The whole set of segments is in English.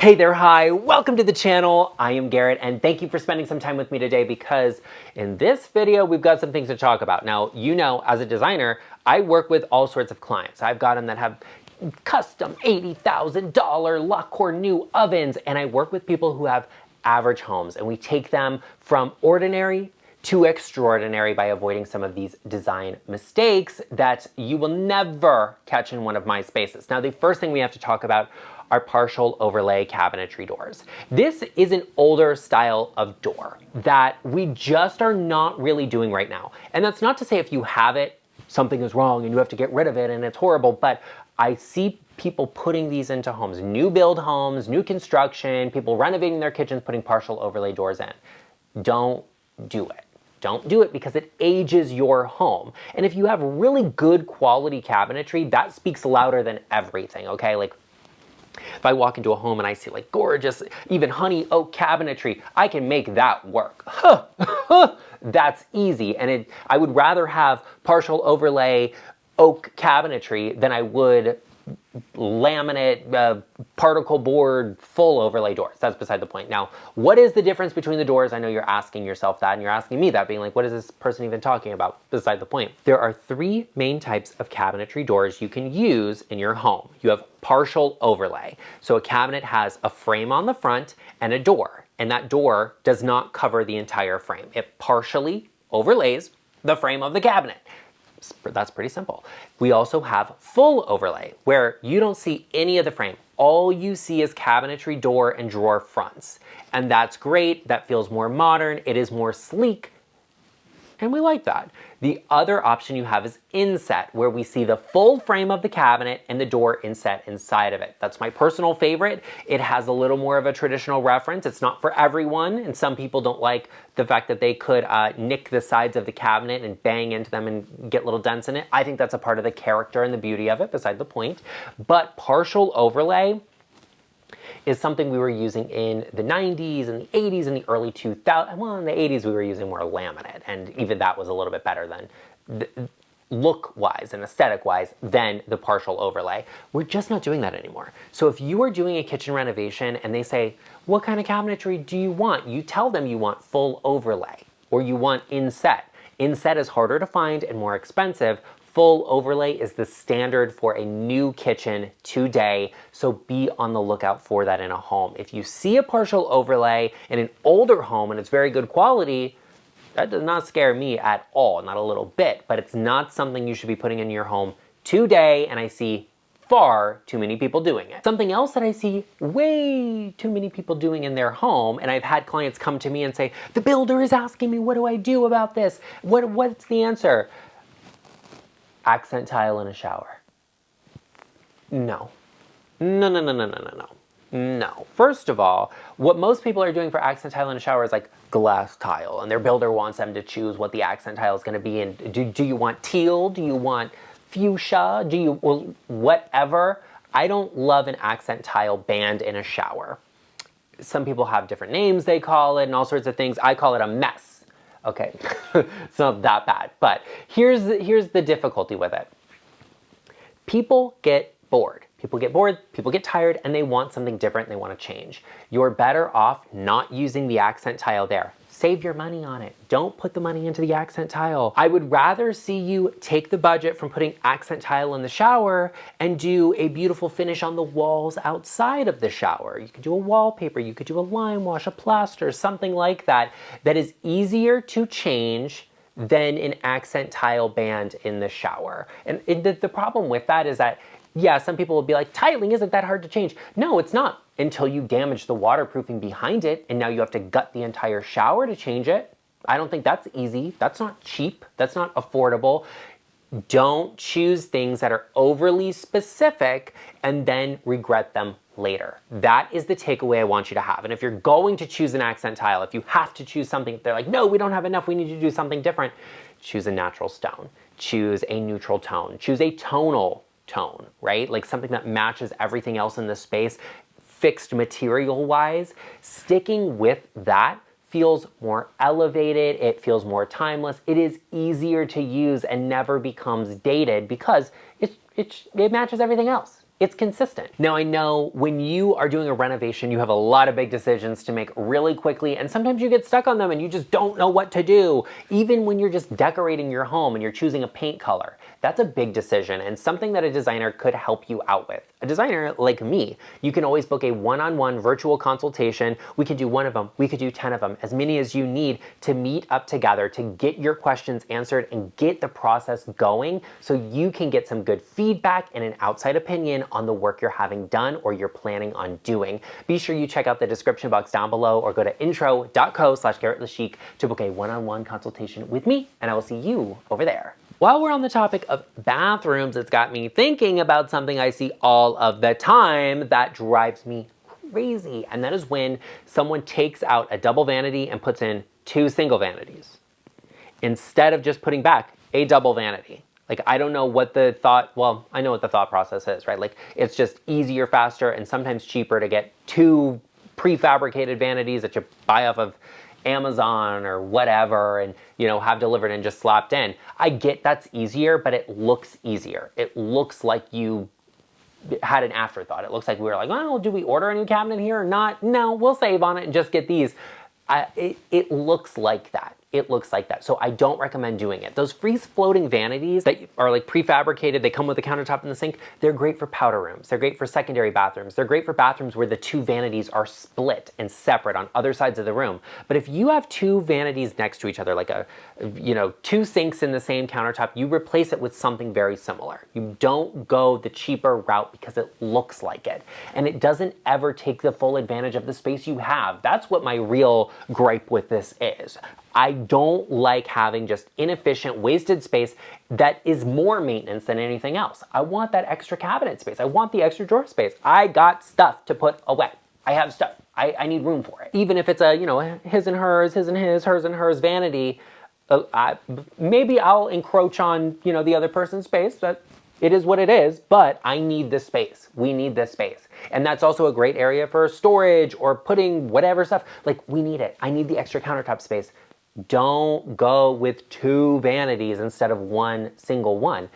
Hey there, hi, welcome to the channel. I am Garrett and thank you for spending some time with me today because in this video, we've got some things to talk about. Now, you know, as a designer, I work with all sorts of clients. I've got them that have custom $80,000 La Cornue ovens, and I work with people who have average homes, and we take them from ordinary to extraordinary by avoiding some of these design mistakes that you will never catch in one of my spaces. Now, the first thing we have to talk about are partial overlay cabinetry doors. This is an older style of door that we just are not really doing right now. And that's not to say if you have it, something is wrong and you have to get rid of it and it's horrible, but I see people putting these into homes, new build homes, new construction, people renovating their kitchens, putting partial overlay doors in. Don't do it. Don't do it because it ages your home. And if you have really good quality cabinetry, that speaks louder than everything, okay? Like, if I walk into a home and I see like gorgeous, even honey oak cabinetry, I can make that work. That's easy. And I would rather have partial overlay oak cabinetry than I would laminate, particle board, full overlay doors. That's beside the point. Now, what is the difference between the doors? I know you're asking yourself that, and you're asking me that, being like, what is this person even talking about? Beside the point. There are three main types of cabinetry doors you can use in your home. You have partial overlay. So a cabinet has a frame on the front and a door, and that door does not cover the entire frame. It partially overlays the frame of the cabinet. That's pretty simple. We also have full overlay, where you don't see any of the frame. All you see is cabinetry door and drawer fronts. And that's great. That feels more modern. It is more sleek. And we like that. The other option you have is inset, where we see the full frame of the cabinet and the door inset inside of it. That's my personal favorite. It has a little more of a traditional reference. It's not for everyone, and some people don't like the fact that they could nick the sides of the cabinet and bang into them and get little dents in it. I think that's a part of the character and the beauty of it, beside the point. But partial overlay is something we were using in the 90s and the 80s and the early 2000s. Well, in the 80s, we were using more laminate, and even that was a little bit better than look-wise and aesthetic-wise than the partial overlay. We're just not doing that anymore. So if you are doing a kitchen renovation and they say, what kind of cabinetry do you want? You tell them you want full overlay or you want inset. Inset is harder to find and more expensive. Full overlay is the standard for a new kitchen today, so be on the lookout for that in a home. If you see a partial overlay in an older home and it's very good quality, that does not scare me at all, not a little bit, but it's not something you should be putting in your home today, and I see far too many people doing it. Something else that I see way too many people doing in their home, and I've had clients come to me and say, the builder is asking me, what do I do about this? What's the answer? Accent tile in a shower. No. No. First of all, what most people are doing for accent tile in a shower is like glass tile, and their builder wants them to choose what the accent tile is going to be. And do you want teal? Do you want fuchsia? Well, whatever. I don't love an accent tile band in a shower. Some people have different names they call it and all sorts of things. I call it a mess. Okay, it's not that bad, but here's the difficulty with it. People get bored. People get tired, and they want something different, and they want to change. You're better off not using the accent tile there. Save your money on it. Don't put the money into the accent tile. I would rather see you take the budget from putting accent tile in the shower and do a beautiful finish on the walls outside of the shower. You could do a wallpaper, you could do a lime wash, a plaster, something like that, that is easier to change than an accent tile band in the shower. And the problem with that is that, yeah, some people will be like, tiling isn't that hard to change. No, it's not, until you damage the waterproofing behind it, and now you have to gut the entire shower to change it. I don't think that's easy. That's not cheap. That's not affordable. Don't choose things that are overly specific and then regret them later. That is the takeaway I want you to have. And if you're going to choose an accent tile, if you have to choose something, if they're like, no, we don't have enough, we need to do something different, choose a natural stone. Choose a neutral tone. Choose a tonal tone, right? Like something that matches everything else in the space, fixed material-wise. Sticking with that feels more elevated, it feels more timeless, it is easier to use and never becomes dated because it matches everything else. it's consistent. Now I know when you are doing a renovation, you have a lot of big decisions to make really quickly, and sometimes you get stuck on them and you just don't know what to do. Even when you're just decorating your home and you're choosing a paint color, that's a big decision and something that a designer could help you out with. A designer like me, you can always book a one-on-one virtual consultation. We could do one of them, we could do 10 of them, as many as you need to meet up together to get your questions answered and get the process going so you can get some good feedback and an outside opinion on the work you're having done or you're planning on doing. Be sure you check out the description box down below or go to intro.co/GarrettLeChic to book a one-on-one consultation with me, and I will see you over there. While we're on the topic of bathrooms, it's got me thinking about something I see all of the time that drives me crazy, and that is when someone takes out a double vanity and puts in 2 single vanities instead of just putting back a double vanity. Like, I don't know what the thought, well, I know what the thought process is, right? Like, it's just easier, faster, and sometimes cheaper to get 2 prefabricated vanities that you buy off of Amazon or whatever and, you know, have delivered and just slapped in. I get that's easier, but it looks easier. It looks like you had an afterthought. It looks like we were like, well, do we order a new cabinet here or not? No, we'll save on it and just get these. It looks like that. It looks like that. So I don't recommend doing it. Those free-floating vanities that are like prefabricated, they come with the countertop and the sink, they're great for powder rooms. They're great for secondary bathrooms. They're great for bathrooms where the 2 vanities are split and separate on other sides of the room. But if you have 2 vanities next to each other, like 2 sinks in the same countertop, you replace it with something very similar. You don't go the cheaper route because it looks like it. And it doesn't ever take the full advantage of the space you have. That's what my real gripe with this is. I don't like having just inefficient, wasted space that is more maintenance than anything else. I want that extra cabinet space. I want the extra drawer space. I got stuff to put away. I have stuff. I need room for it. Even if it's a, his and hers, his and his, hers and hers vanity, maybe I'll encroach on, the other person's space. That it is what it is, but I need this space. We need this space. And that's also a great area for storage or putting whatever stuff. Like, we need it. I need the extra countertop space. Don't go with 2 vanities instead of 1 single one.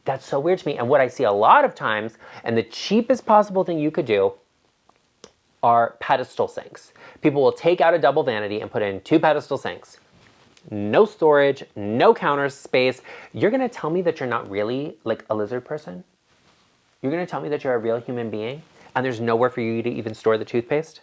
That's so weird to me. And what I see a lot of times, and the cheapest possible thing you could do, are pedestal sinks. People will take out a double vanity and put in 2 pedestal sinks. No storage, no counter space. You're gonna tell me that you're not really like a lizard person? You're gonna tell me that you're a real human being and there's nowhere for you to even store the toothpaste?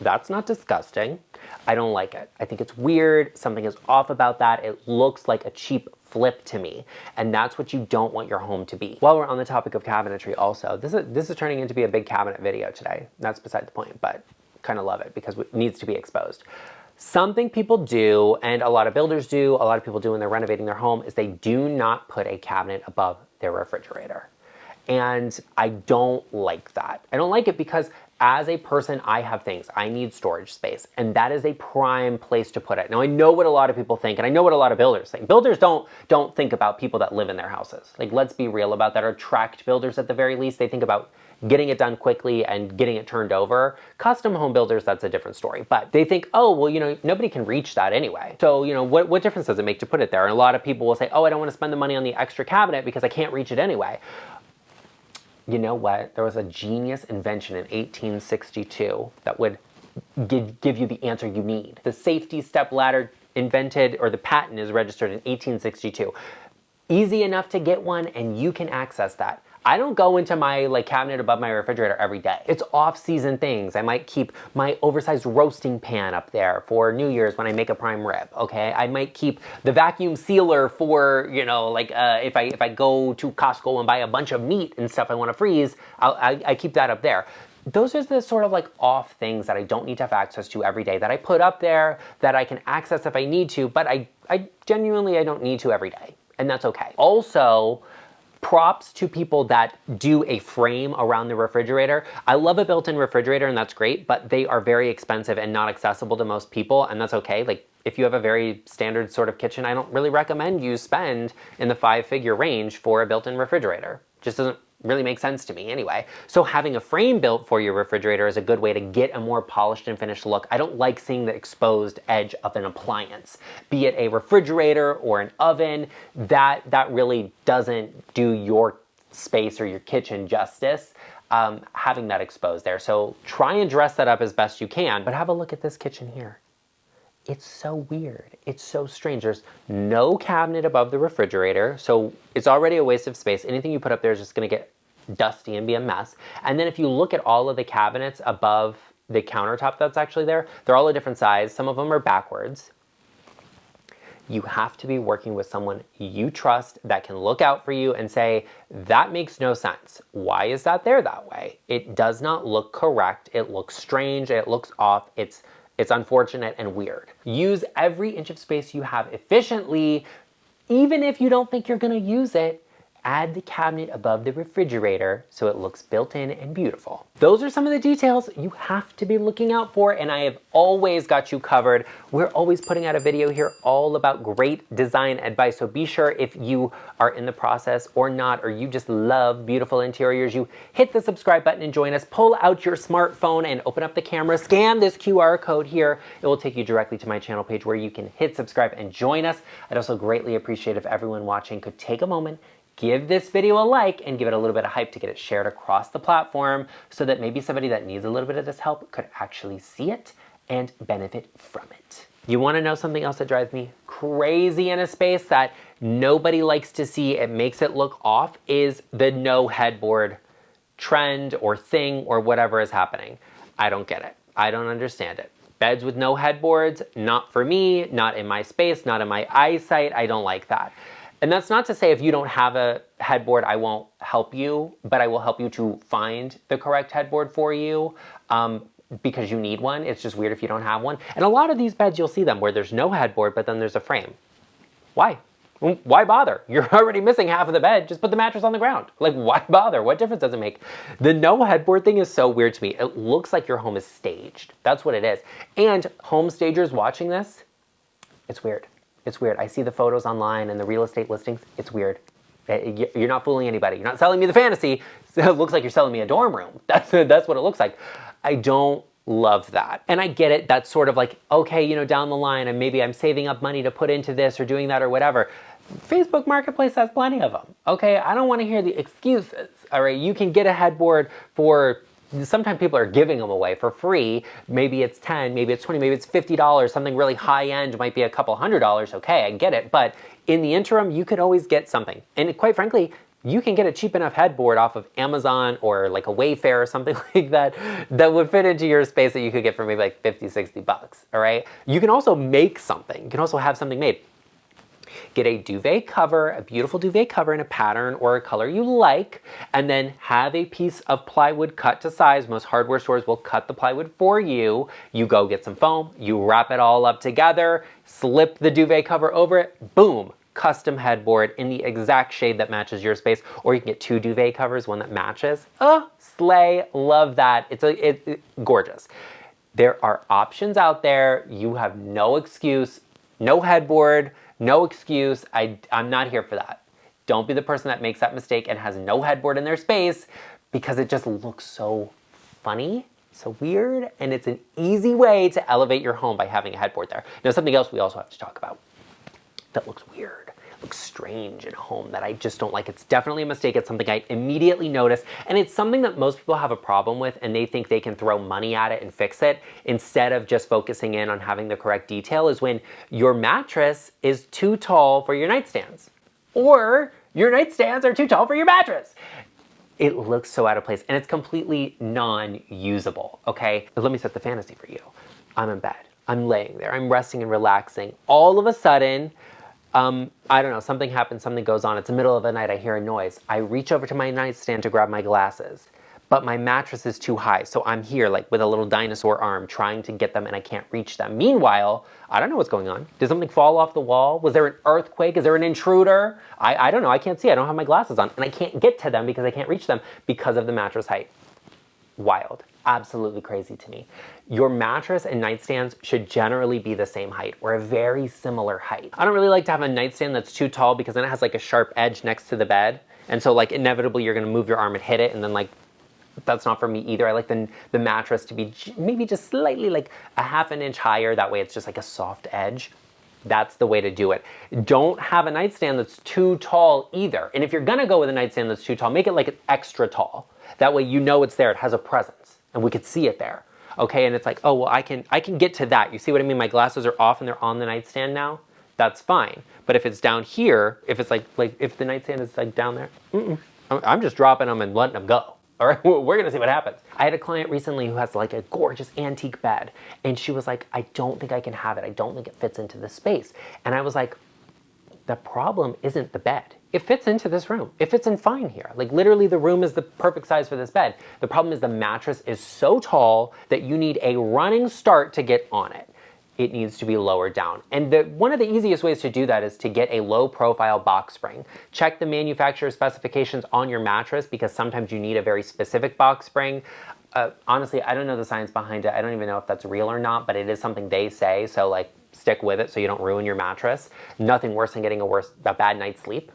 That's not disgusting. I don't like it. I think it's weird. Something is off about that. It looks like a cheap flip to me. And that's what you don't want your home to be. While we're on the topic of cabinetry also, this is turning into be a big cabinet video today. That's beside the point, but kind of love it because it needs to be exposed. Something people do, and a lot of builders do, a lot of people do when they're renovating their home, is they do not put a cabinet above their refrigerator. And I don't like that. I don't like it because as a person, I have things. I need storage space, and that is a prime place to put it. Now, I know what a lot of people think, and I know what a lot of builders think. Builders don't think about people that live in their houses. Like, let's be real about that. Or tract builders at the very least. They think about getting it done quickly and getting it turned over. Custom home builders, that's a different story. But they think, oh, well, nobody can reach that anyway. So, what difference does it make to put it there? And a lot of people will say, oh, I don't want to spend the money on the extra cabinet because I can't reach it anyway. You know what? There was a genius invention in 1862 that would give you the answer you need. The safety step ladder invented, or the patent is registered in 1862. Easy enough to get one, and you can access that. I don't go into my cabinet above my refrigerator every day. It's off-season things. I might keep my oversized roasting pan up there for New Year's when I make a prime rib, okay? I might keep the vacuum sealer for, if I go to Costco and buy a bunch of meat and stuff I want to freeze, I keep that up there. Those are the sort of off things that I don't need to have access to every day, that I put up there, that I can access if I need to, but I genuinely don't need to every day, and that's okay. Also, props to people that do a frame around the refrigerator. I love a built-in refrigerator, and that's great, but they are very expensive and not accessible to most people, and that's okay. If you have a very standard sort of kitchen, I don't really recommend you spend in the 5-figure range for a built-in refrigerator. Just doesn't really make sense to me anyway. So having a frame built for your refrigerator is a good way to get a more polished and finished look. I don't like seeing the exposed edge of an appliance, be it a refrigerator or an oven. That really doesn't do your space or your kitchen justice, having that exposed there. So try and dress that up as best you can, but have a look at this kitchen here. It's so weird. It's so strange. There's no cabinet above the refrigerator, so it's already a waste of space. Anything you put up there is just gonna get dusty and be a mess. And then if you look at all of the cabinets above the countertop that's actually there, they're all a different size. Some of them are backwards. You have to be working with someone you trust that can look out for you and say, that makes no sense. Why is that there that way? It does not look correct. It looks strange. It looks off. It's unfortunate and weird. Use every inch of space you have efficiently. Even if you don't think you're gonna use it, add the cabinet above the refrigerator so it looks built in and beautiful. Those are some of the details you have to be looking out for, and I have always got you covered. We're always putting out a video here all about great design advice, so be sure if you are in the process or not, or you just love beautiful interiors, you hit the subscribe button and join us. Pull out your smartphone and open up the camera, scan this QR code here. It will take you directly to my channel page where you can hit subscribe and join us. I'd also greatly appreciate if everyone watching could take a moment, give this video a like, and give it a little bit of hype to get it shared across the platform so that maybe somebody that needs a little bit of this help could actually see it and benefit from it. You want to know something else that drives me crazy in a space that nobody likes to see, it makes it look off, is the no headboard trend or thing or whatever is happening. I don't get it. I don't understand it. Beds with no headboards, not for me, not in my space, not in my eyesight. I don't like that. And that's not to say if you don't have a headboard, I won't help you, but I will help you to find the correct headboard for you because you need one. It's just weird if you don't have one. And a lot of these beds, you'll see them where there's no headboard, but then there's a frame. Why? Why bother? You're already missing half of the bed. Just put the mattress on the ground. Like, why bother? What difference does it make? The no headboard thing is so weird to me. It looks like your home is staged. That's what it is. And home stagers watching this, it's weird. It's weird. I see the photos online and the real estate listings. It's weird. You're not fooling anybody. You're not selling me the fantasy. So it looks like you're selling me a dorm room. That's what it looks like. I don't love that. And I get it. That's sort of like, okay, you know, down the line, and maybe I'm saving up money to put into this or doing that or whatever. Facebook Marketplace has plenty of them. Okay, I don't want to hear the excuses. All right, you can get a headboard for, sometimes people are giving them away for free. Maybe it's 10, maybe it's 20, maybe it's $50. Something really high end might be a couple $100. Okay, I get it. But in the interim, you could always get something. And quite frankly, you can get a cheap enough headboard off of Amazon or like a Wayfair or something like that that would fit into your space that you could get for maybe like 50, 60 bucks, all right? You can also make something. You can also have something made. Get a duvet cover, a beautiful duvet cover in a pattern or a color you like, and then have a piece of plywood cut to size. Most hardware stores will cut the plywood for you. You go get some foam, you wrap it all up together, slip the duvet cover over it, boom, custom headboard in the exact shade that matches your space. Or you can get 2 duvet covers, one that matches. Oh, slay, love that. It's gorgeous. There are options out there. You have no excuse, no headboard, no excuse. I'm not here for that. Don't be the person that makes that mistake and has no headboard in their space because it just looks so funny, so weird, and it's an easy way to elevate your home by having a headboard there. Now, something else we also have to talk about that looks weird, looks strange in a home that I just don't like. It's definitely a mistake. It's something I immediately notice, and it's something that most people have a problem with, and they think they can throw money at it and fix it instead of just focusing in on having the correct detail, is when your mattress is too tall for your nightstands, or your nightstands are too tall for your mattress. It looks so out of place, and it's completely non-usable, okay? But let me set the fantasy for you. I'm in bed. I'm laying there. I'm resting and relaxing. All of a sudden, I don't know, something happens, something goes on. It's the middle of the night, I hear a noise. I reach over to my nightstand to grab my glasses, but my mattress is too high. So I'm here like with a little dinosaur arm trying to get them and I can't reach them. Meanwhile, I don't know what's going on. Did something fall off the wall? Was there an earthquake? Is there an intruder? I don't know, I can't see, I don't have my glasses on, and I can't get to them because I can't reach them because of the mattress height. Wild. Absolutely crazy to me. Your mattress and nightstands should generally be the same height or a very similar height. I don't really like to have a nightstand that's too tall because then it has like a sharp edge next to the bed. And so like inevitably you're gonna move your arm and hit it, and then like, that's not for me either. I like the mattress to be maybe just slightly like a half an inch higher. That way it's just like a soft edge. That's the way to do it. Don't have a nightstand that's too tall either. And if you're gonna go with a nightstand that's too tall, make it like an extra tall. That way you know it's there, it has a presence, and we could see it there. Okay, and it's like, oh, well, I can get to that. You see what I mean? My glasses are off and they're on the nightstand now. That's fine. But if it's down here, if it's like if the nightstand is like down there, I'm just dropping them and letting them go. All right, we're gonna see what happens. I had a client recently who has like a gorgeous antique bed, and she was like, I don't think I can have it. I don't think it fits into this space. And I was like, the problem isn't the bed. It fits into this room. It fits in fine here. Like literally the room is the perfect size for this bed. The problem is the mattress is so tall that you need a running start to get on it. It needs to be lowered down. And one of the easiest ways to do that is to get a low profile box spring. Check the manufacturer specifications on your mattress because sometimes you need a very specific box spring. Honestly, I don't know the science behind it. I don't even know if that's real or not, but it is something they say. So like stick with it so you don't ruin your mattress. Nothing worse than getting a bad night's sleep.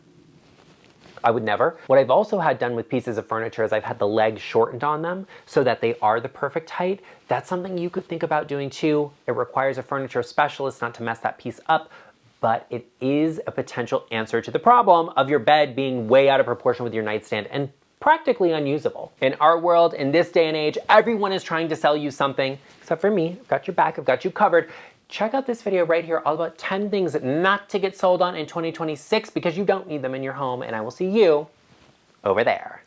I would never. What I've also had done with pieces of furniture is I've had the legs shortened on them so that they are the perfect height. That's something you could think about doing too. It requires a furniture specialist not to mess that piece up, but it is a potential answer to the problem of your bed being way out of proportion with your nightstand and practically unusable. In our world, in this day and age, everyone is trying to sell you something, except for me. I've got your back, I've got you covered. Check out this video right here, all about 10 things not to get sold on in 2026 because you don't need them in your home, and I will see you over there.